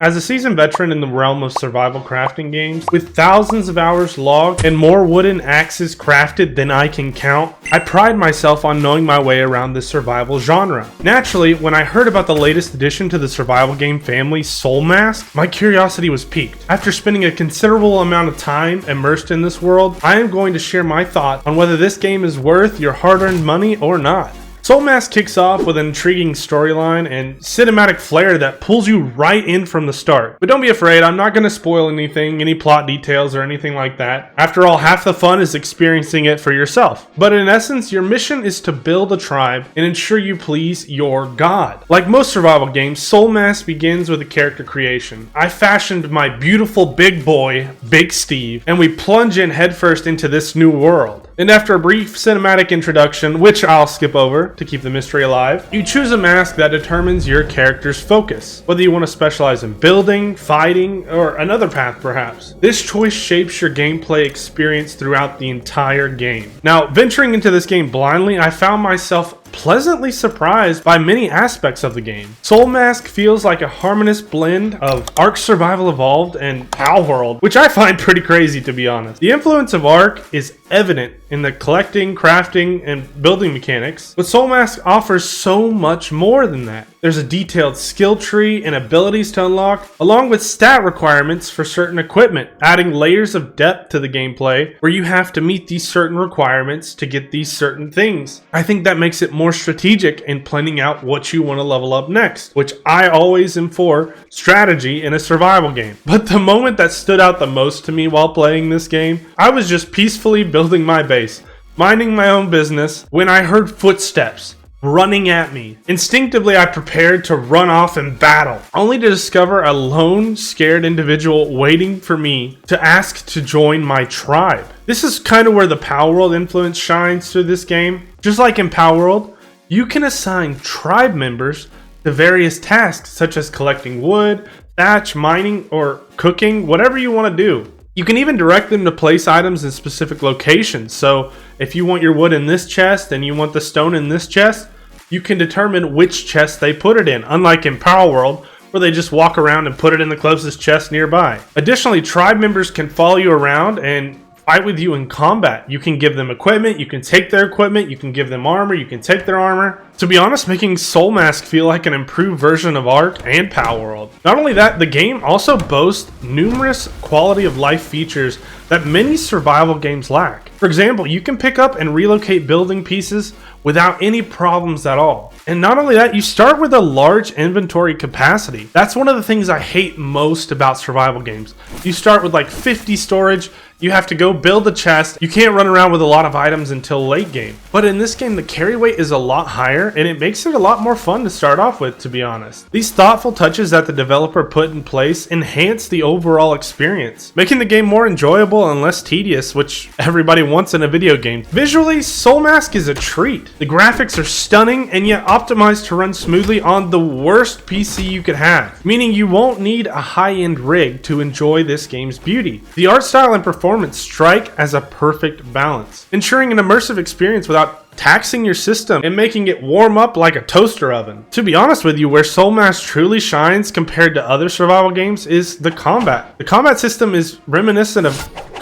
As a seasoned veteran in the realm of survival crafting games, with thousands of hours logged and more wooden axes crafted than I can count, I pride myself on knowing my way around this survival genre. Naturally, when I heard about the latest addition to the survival game family, Soulmask, my curiosity was piqued. After spending a considerable amount of time immersed in this world, I am going to share my thought on whether this game is worth your hard-earned money or not. Soulmask kicks off with an intriguing storyline and cinematic flair that pulls you right in from the start. But don't be afraid, I'm not going to spoil anything, any plot details or anything like that. After all, half the fun is experiencing it for yourself. But in essence, your mission is to build a tribe and ensure you please your god. Like most survival games, Soulmask begins with a character creation. I fashioned my beautiful big boy, Big Steve, and we plunge in headfirst into this new world. And after a brief cinematic introduction, which I'll skip over to keep the mystery alive, you choose a mask that determines your character's focus, whether you want to specialize in building, fighting, or another path perhaps. This choice shapes your gameplay experience throughout the entire game. Now, venturing into this game blindly, I found myself pleasantly surprised by many aspects of the game. Soulmask feels like a harmonious blend of Ark Survival Evolved and Palworld, which I find pretty crazy to be honest. The influence of Ark is evident in the collecting, crafting, and building mechanics, but Soulmask offers so much more than that. There's a detailed skill tree and abilities to unlock, along with stat requirements for certain equipment, adding layers of depth to the gameplay where you have to meet these certain requirements to get these certain things. I think that makes it more strategic in planning out what you want to level up next, which I always am for strategy in a survival game. But the moment that stood out the most to me while playing this game, I was just peacefully building my base, minding my own business, when I heard footsteps running at me. Instinctively, I prepared to run off and battle, only to discover a lone, scared individual waiting for me to ask to join my tribe. This is kind of where the Palworld influence shines through this game. Just like in Palworld, you can assign tribe members to various tasks such as collecting wood, thatch, mining, or cooking, whatever you want to do. You can even direct them to place items in specific locations. So if you want your wood in this chest and you want the stone in this chest, you can determine which chest they put it in, unlike in Palworld, where they just walk around and put it in the closest chest nearby. Additionally, tribe members can follow you around and fight with you in combat. You can give them equipment, you can take their equipment, you can give them armor, you can take their armor. To be honest, making Soulmask feel like an improved version of Ark and Palworld. Not only that, the game also boasts numerous quality of life features that many survival games lack. For example, you can pick up and relocate building pieces without any problems at all. And not only that, you start with a large inventory capacity. That's one of the things I hate most about survival games. You start with like 50 storage, you have to go build a chest, you can't run around with a lot of items until late game. But in this game, the carry weight is a lot higher and it makes it a lot more fun to start off with, to be honest. These thoughtful touches that the developer put in place enhance the overall experience, making the game more enjoyable and less tedious, which everybody wants in a video game. Visually, Soulmask is a treat. The graphics are stunning and yet optimized to run smoothly on the worst PC you could have, meaning you won't need a high-end rig to enjoy this game's beauty. The art style and performance strike as a perfect balance, ensuring an immersive experience without taxing your system and making it warm up like a toaster oven. To be honest with you, where Soulmask truly shines compared to other survival games is the combat. The combat system is reminiscent of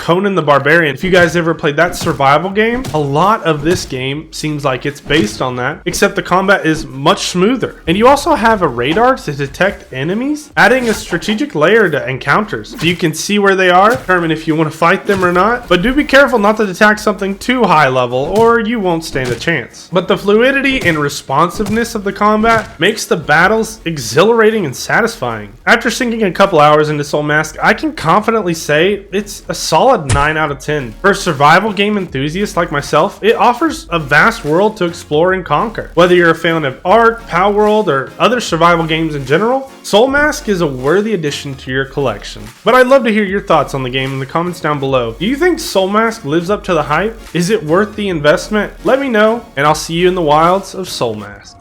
Conan the Barbarian. If you guys ever played that survival game, a lot of this game seems like it's based on that, except the combat is much smoother. And you also have a radar to detect enemies, adding a strategic layer to encounters. So you can see where they are, determine if you want to fight them or not, but do be careful not to attack something too high level or you won't stand a chance. But the fluidity and responsiveness of the combat makes the battles exhilarating and satisfying. After sinking a couple hours into Soulmask, I can confidently say it's a solid 9 out of 10. For a survival game enthusiast like myself, it offers a vast world to explore and conquer. Whether you're a fan of Ark, Palworld, or other survival games in general, Soulmask is a worthy addition to your collection. But I'd love to hear your thoughts on the game in the comments down below. Do you think Soulmask lives up to the hype? Is it worth the investment? Let me know, and I'll see you in the wilds of Soulmask.